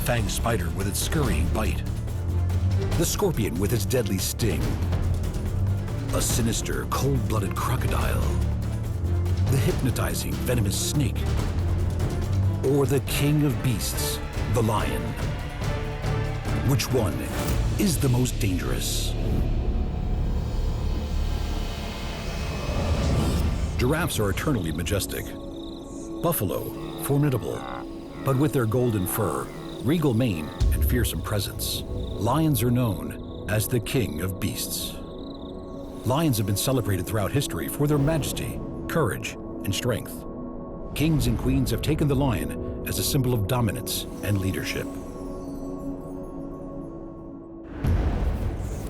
fanged spider with its scurrying bite, the scorpion with its deadly sting, a sinister, cold-blooded crocodile, the hypnotizing, venomous snake, or the king of beasts, the lion. Which one is the most dangerous? Giraffes are eternally majestic. Buffalo, formidable, but with their golden fur, regal mane, and fearsome presence, lions are known as the king of beasts. Lions have been celebrated throughout history for their majesty, courage, and strength. Kings and queens have taken the lion as a symbol of dominance and leadership.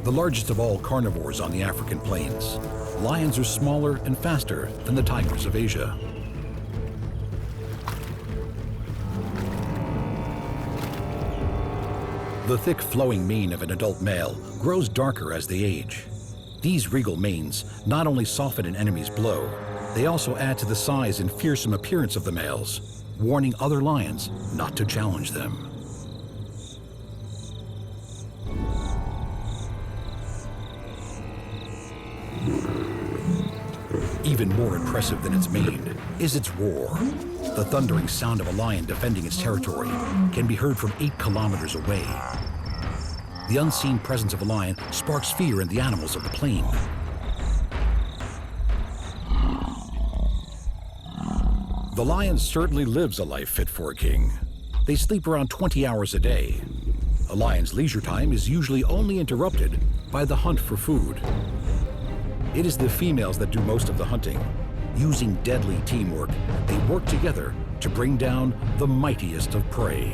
The largest of all carnivores on the African plains, lions are smaller and faster than the tigers of Asia. The thick flowing mane of an adult male grows darker as they age. These regal manes not only soften an enemy's blow, they also add to the size and fearsome appearance of the males, warning other lions not to challenge them. Even more impressive than its mane is its roar. The thundering sound of a lion defending its territory can be heard from 8 kilometers away. The unseen presence of a lion sparks fear in the animals of the plain. The lion certainly lives a life fit for a king. They sleep around 20 hours a day. A lion's leisure time is usually only interrupted by the hunt for food. It is the females that do most of the hunting. Using deadly teamwork, they work together to bring down the mightiest of prey.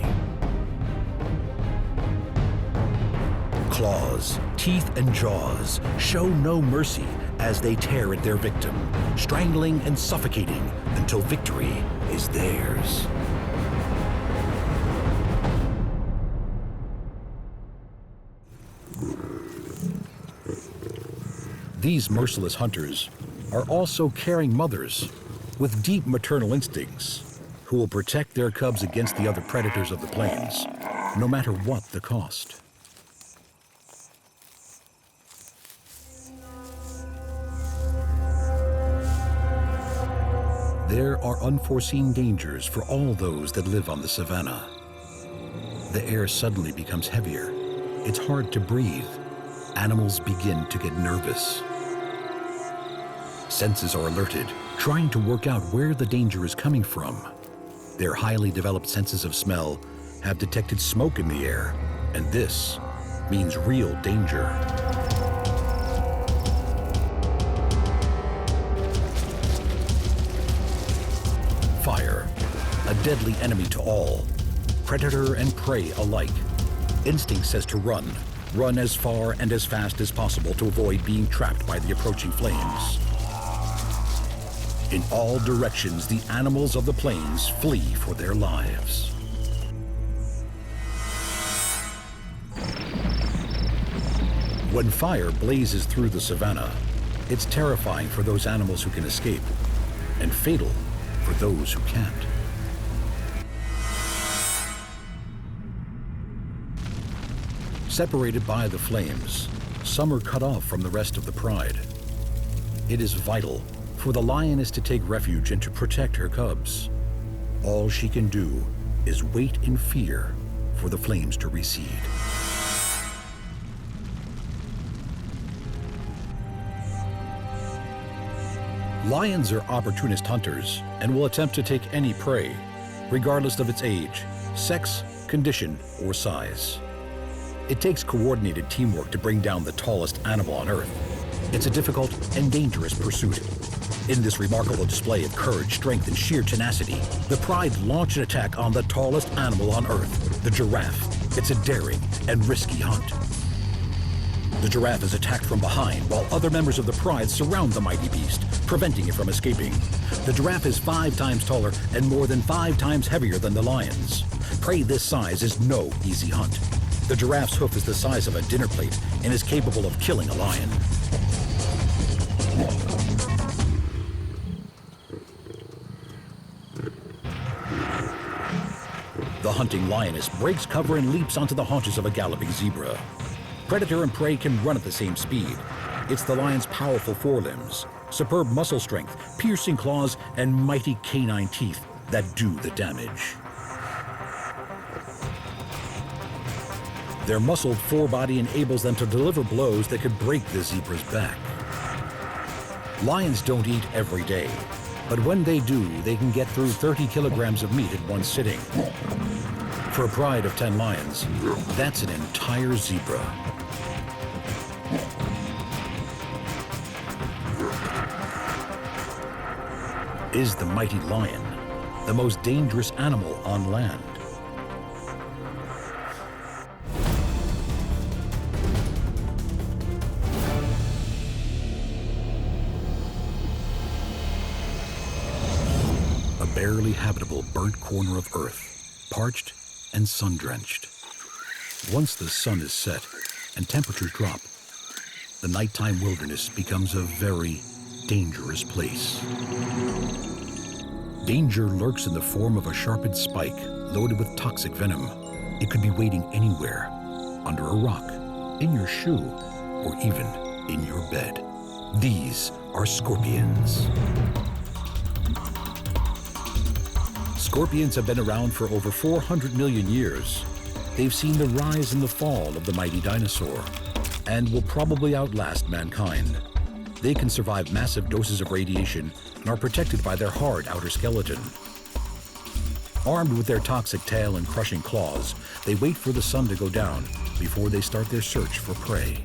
Claws, teeth, and jaws show no mercy as they tear at their victim, strangling and suffocating until victory is theirs. These merciless hunters are also caring mothers with deep maternal instincts who will protect their cubs against the other predators of the plains, no matter what the cost. There are unforeseen dangers for all those that live on the savannah. The air suddenly becomes heavier. It's hard to breathe. Animals begin to get nervous. Senses are alerted, trying to work out where the danger is coming from. Their highly developed senses of smell have detected smoke in the air, and this means real danger. Fire, a deadly enemy to all, predator and prey alike. Instinct says to run as far and as fast as possible to avoid being trapped by the approaching flames. In all directions, the animals of the plains flee for their lives. When fire blazes through the savannah, it's terrifying for those animals who can escape, and fatal for those who can't. Separated by the flames, some are cut off from the rest of the pride. It is vital for the lioness to take refuge and to protect her cubs. All she can do is wait in fear for the flames to recede. Lions are opportunist hunters and will attempt to take any prey, regardless of its age, sex, condition, or size. It takes coordinated teamwork to bring down the tallest animal on Earth. It's a difficult and dangerous pursuit. In this remarkable display of courage, strength, and sheer tenacity, the pride launch an attack on the tallest animal on Earth, the giraffe. It's a daring and risky hunt. The giraffe is attacked from behind while other members of the pride surround the mighty beast, preventing it from escaping. The giraffe is 5 times taller and more than 5 times heavier than the lions. Prey this size is no easy hunt. The giraffe's hoof is the size of a dinner plate and is capable of killing a lion. The hunting lioness breaks cover and leaps onto the haunches of a galloping zebra. Predator and prey can run at the same speed. It's the lion's powerful forelimbs, superb muscle strength, piercing claws, and mighty canine teeth that do the damage. Their muscled forebody enables them to deliver blows that could break the zebra's back. Lions don't eat every day, but when they do, they can get through 30 kilograms of meat at one sitting. For a pride of 10 lions, that's an entire zebra. Is the mighty lion the most dangerous animal on land? A barely habitable burnt corner of earth, parched and sun-drenched. Once the sun is set and temperatures drop, the nighttime wilderness becomes a very dangerous place. Danger lurks in the form of a sharpened spike loaded with toxic venom. It could be waiting anywhere, under a rock, in your shoe, or even in your bed. These are scorpions. Scorpions have been around for over 400 million years. They've seen the rise and the fall of the mighty dinosaur, and will probably outlast mankind. They can survive massive doses of radiation and are protected by their hard outer skeleton. Armed with their toxic tail and crushing claws, they wait for the sun to go down before they start their search for prey.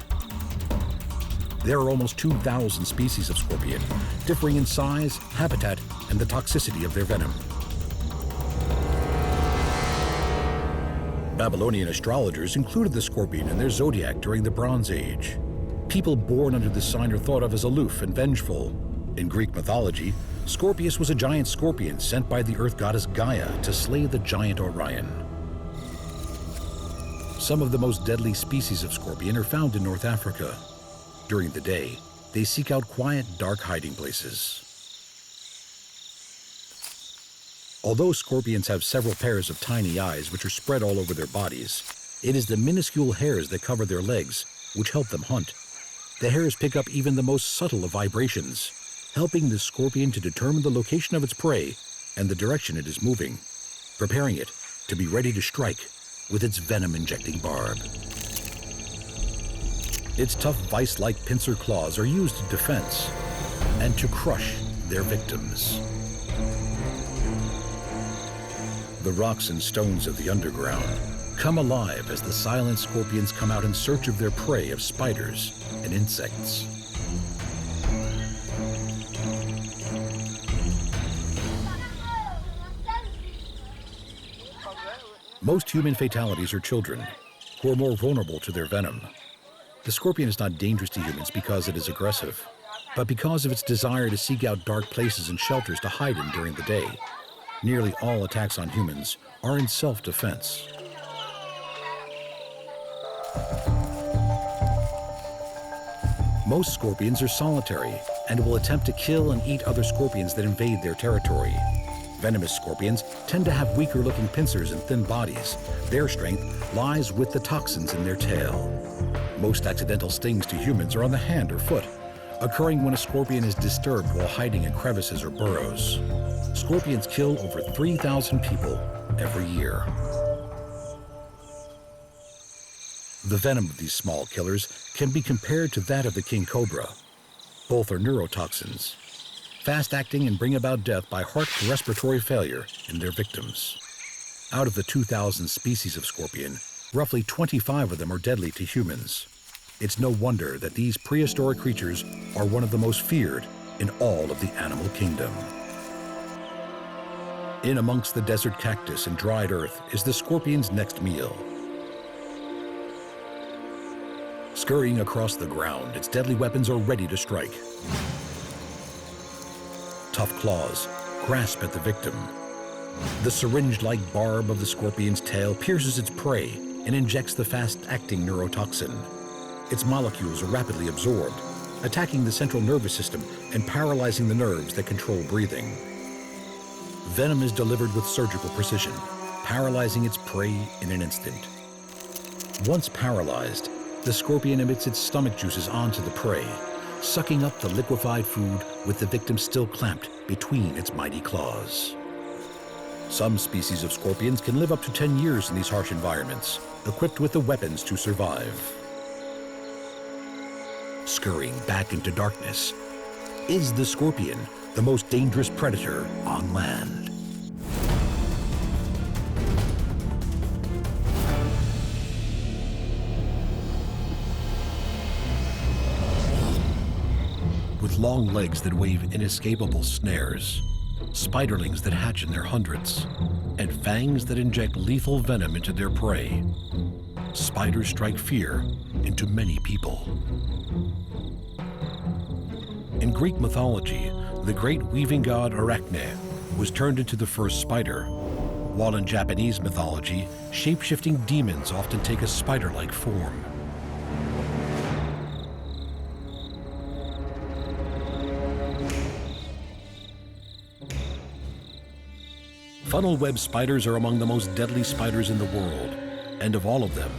There are almost 2,000 species of scorpion, differing in size, habitat, and the toxicity of their venom. Babylonian astrologers included the scorpion in their zodiac during the Bronze Age. People born under this sign are thought of as aloof and vengeful. In Greek mythology, Scorpius was a giant scorpion sent by the earth goddess Gaia to slay the giant Orion. Some of the most deadly species of scorpion are found in North Africa. During the day, they seek out quiet, dark hiding places. Although scorpions have several pairs of tiny eyes which are spread all over their bodies, it is the minuscule hairs that cover their legs which help them hunt. The hairs pick up even the most subtle of vibrations, helping the scorpion to determine the location of its prey and the direction it is moving, preparing it to be ready to strike with its venom-injecting barb. Its tough vice-like pincer claws are used in defense and to crush their victims. The rocks and stones of the underground come alive as the silent scorpions come out in search of their prey of spiders and insects. Most human fatalities are children, who are more vulnerable to their venom. The scorpion is not dangerous to humans because it is aggressive, but because of its desire to seek out dark places and shelters to hide in during the day. Nearly all attacks on humans are in self-defense. Most scorpions are solitary and will attempt to kill and eat other scorpions that invade their territory. Venomous scorpions tend to have weaker-looking pincers and thin bodies. Their strength lies with the toxins in their tail. Most accidental stings to humans are on the hand or foot, occurring when a scorpion is disturbed while hiding in crevices or burrows. Scorpions kill over 3,000 people every year. The venom of these small killers can be compared to that of the king cobra. Both are neurotoxins, fast-acting and bring about death by heart respiratory failure in their victims. Out of the 2,000 species of scorpion, roughly 25 of them are deadly to humans. It's no wonder that these prehistoric creatures are one of the most feared in all of the animal kingdom. In amongst the desert cactus and dried earth is the scorpion's next meal. Scurrying across the ground, its deadly weapons are ready to strike. Tough claws grasp at the victim. The syringe-like barb of the scorpion's tail pierces its prey and injects the fast-acting neurotoxin. Its molecules are rapidly absorbed, attacking the central nervous system and paralyzing the nerves that control breathing. Venom is delivered with surgical precision, paralyzing its prey in an instant. Once paralyzed, the scorpion emits its stomach juices onto the prey, sucking up the liquefied food with the victim still clamped between its mighty claws. Some species of scorpions can live up to 10 years in these harsh environments, equipped with the weapons to survive. Scurrying back into darkness, is the scorpion the most dangerous predator on land? With long legs that wave inescapable snares, spiderlings that hatch in their hundreds, and fangs that inject lethal venom into their prey, spiders strike fear into many people. In Greek mythology, the great weaving god Arachne was turned into the first spider, while in Japanese mythology, shape-shifting demons often take a spider-like form. Funnel web spiders are among the most deadly spiders in the world, and of all of them,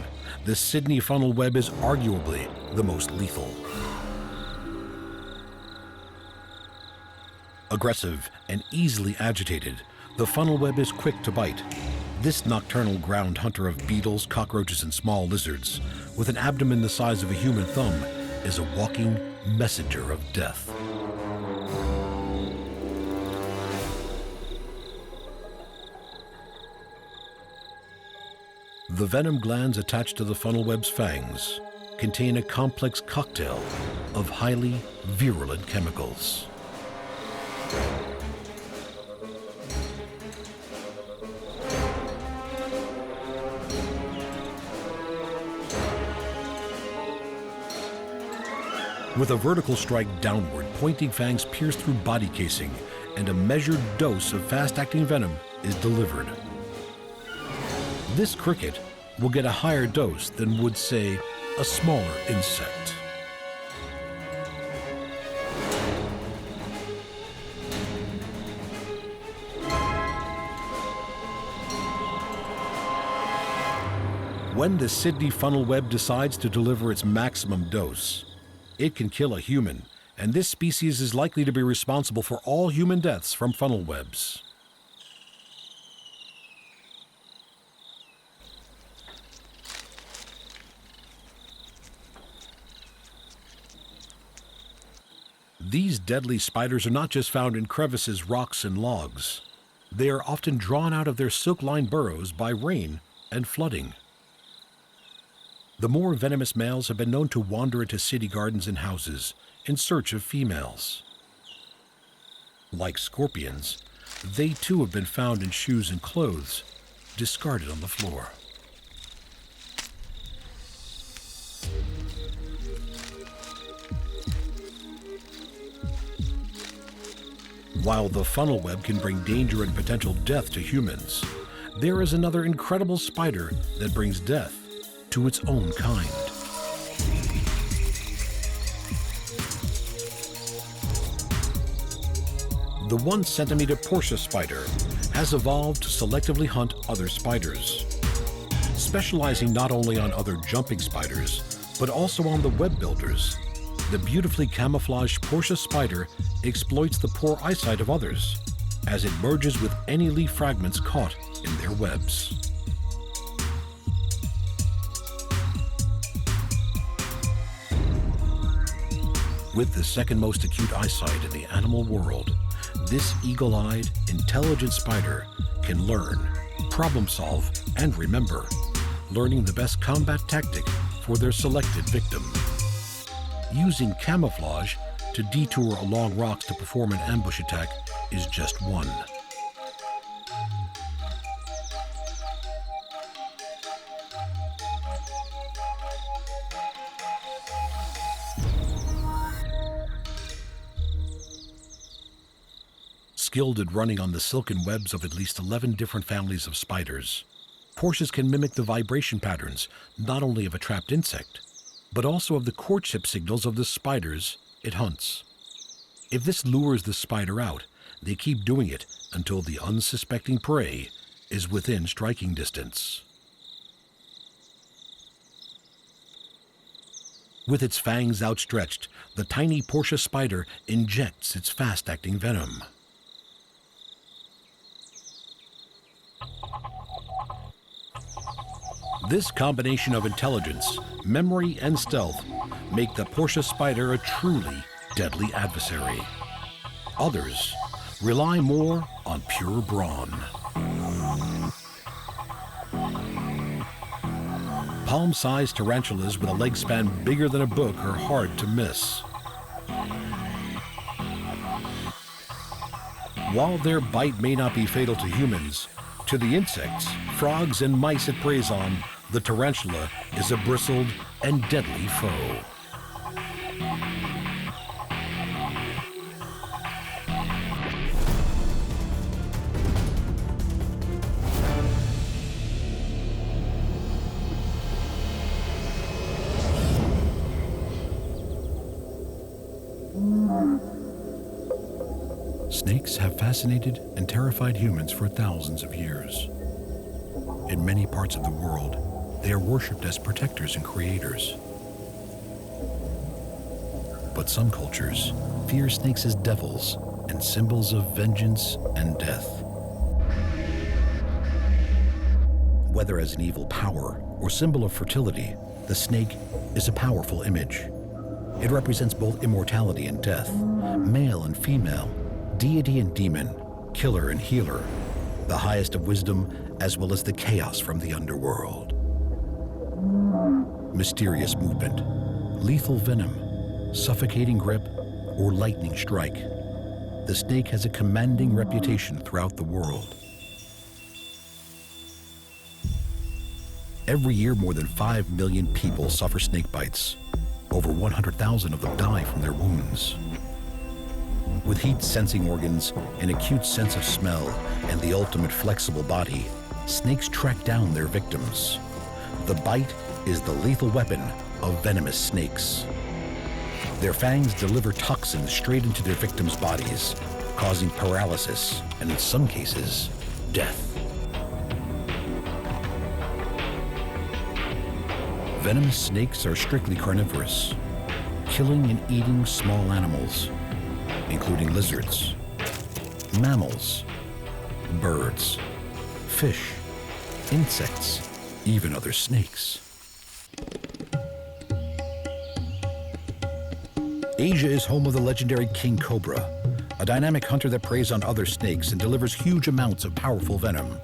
the Sydney funnel web is arguably the most lethal. Aggressive and easily agitated, the funnel web is quick to bite. This nocturnal ground hunter of beetles, cockroaches, and small lizards, with an abdomen the size of a human thumb, is a walking messenger of death. The venom glands attached to the funnel web's fangs contain a complex cocktail of highly virulent chemicals. With a vertical strike downward, pointing fangs pierce through body casing, and a measured dose of fast-acting venom is delivered. This cricket will get a higher dose than would, say, a smaller insect. When the Sydney funnel web decides to deliver its maximum dose, it can kill a human, and this species is likely to be responsible for all human deaths from funnel webs. These deadly spiders are not just found in crevices, rocks, and logs. They are often drawn out of their silk-lined burrows by rain and flooding. The more venomous males have been known to wander into city gardens and houses in search of females. Like scorpions, they too have been found in shoes and clothes, discarded on the floor. While the funnel web can bring danger and potential death to humans, there is another incredible spider that brings death to its own kind. The 1-centimeter Portia spider has evolved to selectively hunt other spiders, specializing not only on other jumping spiders, but also on the web builders. The beautifully camouflaged Portia spider exploits the poor eyesight of others as it merges with any leaf fragments caught in their webs. With the second most acute eyesight in the animal world, this eagle-eyed, intelligent spider can learn, problem solve, and remember, learning the best combat tactic for their selected victim. Using camouflage to detour along rocks to perform an ambush attack is just one. Skilled at running on the silken webs of at least 11 different families of spiders, Portias can mimic the vibration patterns not only of a trapped insect, but also of the courtship signals of the spiders it hunts. If this lures the spider out, they keep doing it until the unsuspecting prey is within striking distance. With its fangs outstretched, the tiny Portia spider injects its fast-acting venom. This combination of intelligence, memory, and stealth make the Portia spider a truly deadly adversary. Others rely more on pure brawn. Palm-sized tarantulas with a leg span bigger than a book are hard to miss. While their bite may not be fatal to humans, to the insects, frogs, and mice it preys on, the tarantula is a bristled and deadly foe. Snakes have fascinated and terrified humans for thousands of years. In many parts of the world, they are worshipped as protectors and creators. But some cultures fear snakes as devils and symbols of vengeance and death. Whether as an evil power or symbol of fertility, the snake is a powerful image. It represents both immortality and death, male and female, deity and demon, killer and healer, the highest of wisdom as well as the chaos from the underworld. Mysterious movement, lethal venom, suffocating grip, or lightning strike. The snake has a commanding reputation throughout the world. Every year, more than 5 million people suffer snake bites. Over 100,000 of them die from their wounds. With heat-sensing organs, an acute sense of smell, and the ultimate flexible body, snakes track down their victims. The bite is the lethal weapon of venomous snakes. Their fangs deliver toxins straight into their victims' bodies, causing paralysis and, in some cases, death. Venomous snakes are strictly carnivorous, killing and eating small animals, including lizards, mammals, birds, fish, insects, even other snakes. Asia is home of the legendary king cobra, a dynamic hunter that preys on other snakes and delivers huge amounts of powerful venom.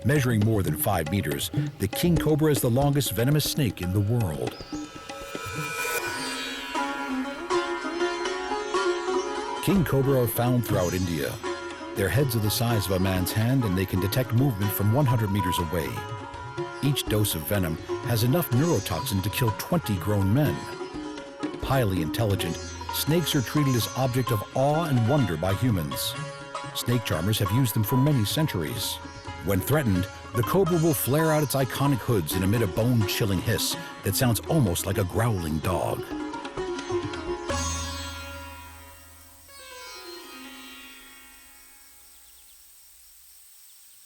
Measuring more than 5 meters, the king cobra is the longest venomous snake in the world. King cobra are found throughout India. Their heads are the size of a man's hand and they can detect movement from 100 meters away. Each dose of venom has enough neurotoxin to kill 20 grown men. Highly intelligent, snakes are treated as object of awe and wonder by humans. Snake charmers have used them for many centuries. When threatened, the cobra will flare out its iconic hoods and emit a bone-chilling hiss that sounds almost like a growling dog.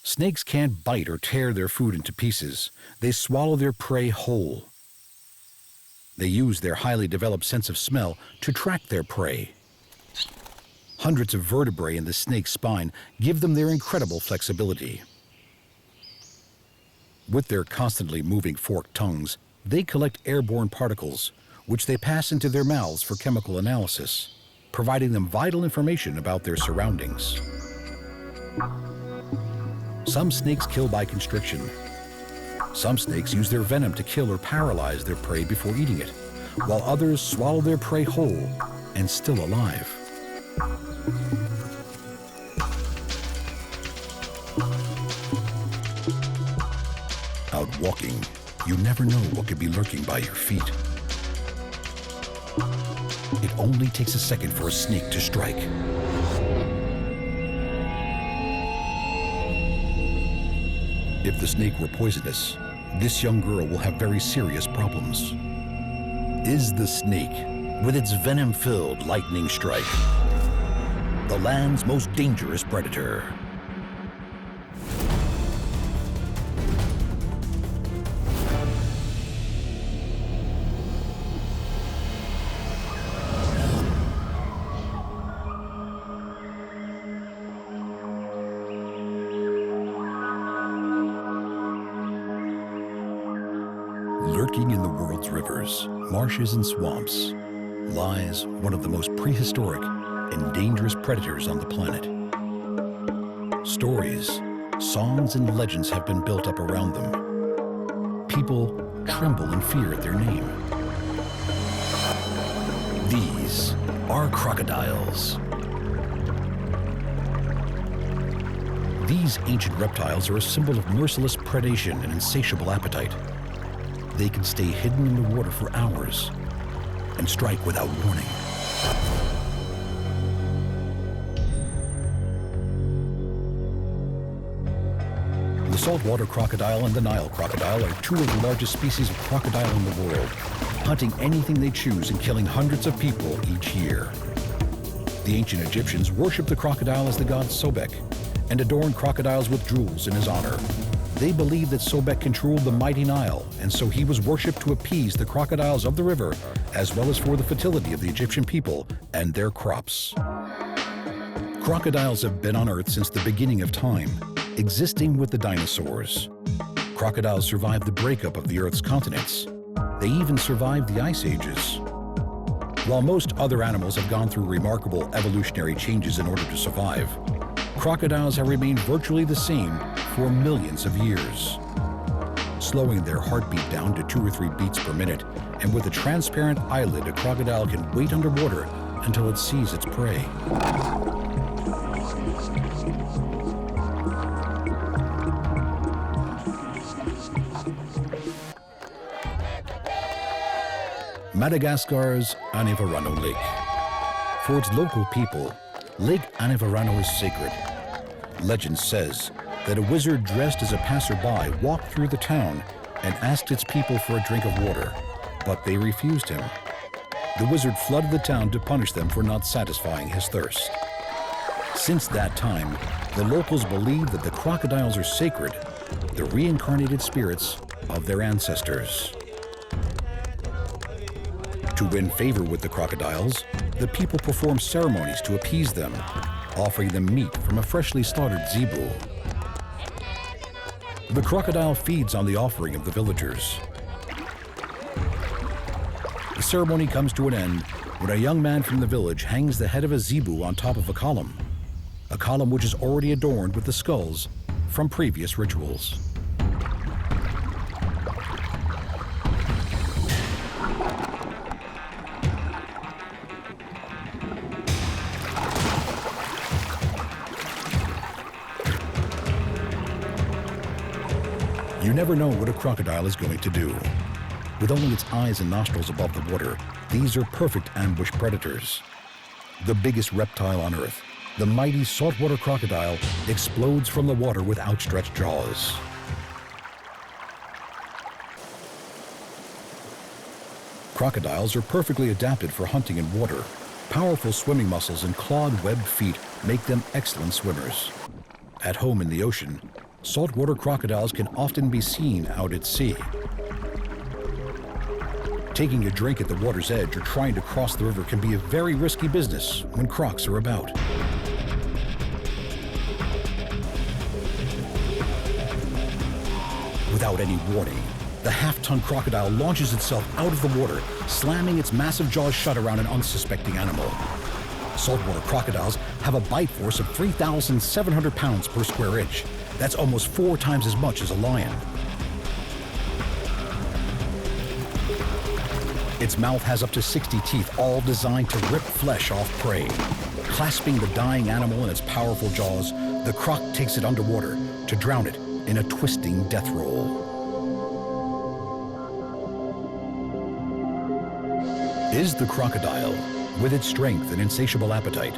Snakes can't bite or tear their food into pieces. They swallow their prey whole. They use their highly developed sense of smell to track their prey. Hundreds of vertebrae in the snake's spine give them their incredible flexibility. With their constantly moving forked tongues, they collect airborne particles, which they pass into their mouths for chemical analysis, providing them vital information about their surroundings. Some snakes kill by constriction. Some snakes use their venom to kill or paralyze their prey before eating it, while others swallow their prey whole and still alive. Out walking, you never know what could be lurking by your feet. It only takes a second for a snake to strike. If the snake were poisonous, this young girl will have very serious problems. Is the snake, with its venom-filled lightning strike, the land's most dangerous predator? Lurking in the world's rivers, marshes, and swamps lies one of the most prehistoric and dangerous predators on the planet. Stories, songs, and legends have been built up around them. People tremble in fear at their name. These are crocodiles. These ancient reptiles are a symbol of merciless predation and insatiable appetite. They can stay hidden in the water for hours and strike without warning. The saltwater crocodile and the Nile crocodile are two of the largest species of crocodile in the world, hunting anything they choose and killing hundreds of people each year. The ancient Egyptians worshipped the crocodile as the god Sobek and adorned crocodiles with jewels in his honor. They believed that Sobek controlled the mighty Nile, and so he was worshipped to appease the crocodiles of the river, as well as for the fertility of the Egyptian people and their crops. Crocodiles have been on Earth since the beginning of time, existing with the dinosaurs. Crocodiles survived the breakup of the Earth's continents. They even survived the ice ages. While most other animals have gone through remarkable evolutionary changes in order to survive, crocodiles have remained virtually the same for millions of years. Slowing their heartbeat down to 2 or 3 beats per minute, and with a transparent eyelid, a crocodile can wait underwater until it sees its prey. Madagascar's Anivarano Lake. For its local people, Lake Anivarano is sacred. Legend says that a wizard dressed as a passerby walked through the town and asked its people for a drink of water, but they refused him. The wizard flooded the town to punish them for not satisfying his thirst. Since that time, the locals believe that the crocodiles are sacred, the reincarnated spirits of their ancestors. To win favor with the crocodiles, the people perform ceremonies to appease them, offering them meat from a freshly slaughtered zebu. The crocodile feeds on the offering of the villagers. The ceremony comes to an end when a young man from the village hangs the head of a zebu on top of a column which is already adorned with the skulls from previous rituals. You never know what a crocodile is going to do. With only its eyes and nostrils above the water, these are perfect ambush predators. The biggest reptile on Earth, the mighty saltwater crocodile, explodes from the water with outstretched jaws. Crocodiles are perfectly adapted for hunting in water. Powerful swimming muscles and clawed webbed feet make them excellent swimmers. At home in the ocean, saltwater crocodiles can often be seen out at sea. Taking a drink at the water's edge or trying to cross the river can be a very risky business when crocs are about. Without any warning, the half-ton crocodile launches itself out of the water, slamming its massive jaws shut around an unsuspecting animal. Saltwater crocodiles have a bite force of 3,700 pounds per square inch. That's almost 4 times as much as a lion. Its mouth has up to 60 teeth, all designed to rip flesh off prey. Clasping the dying animal in its powerful jaws, the croc takes it underwater to drown it in a twisting death roll. Is the crocodile, with its strength and insatiable appetite,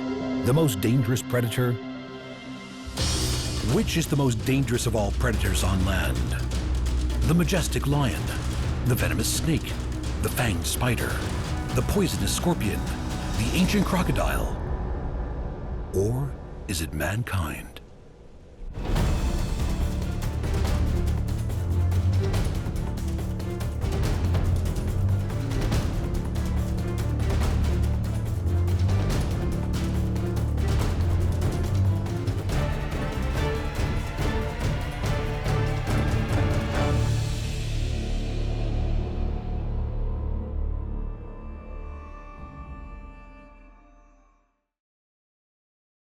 the most dangerous predator? Which is the most dangerous of all predators on land? The majestic lion, the venomous snake, the fanged spider, the poisonous scorpion, the ancient crocodile? Or is it mankind?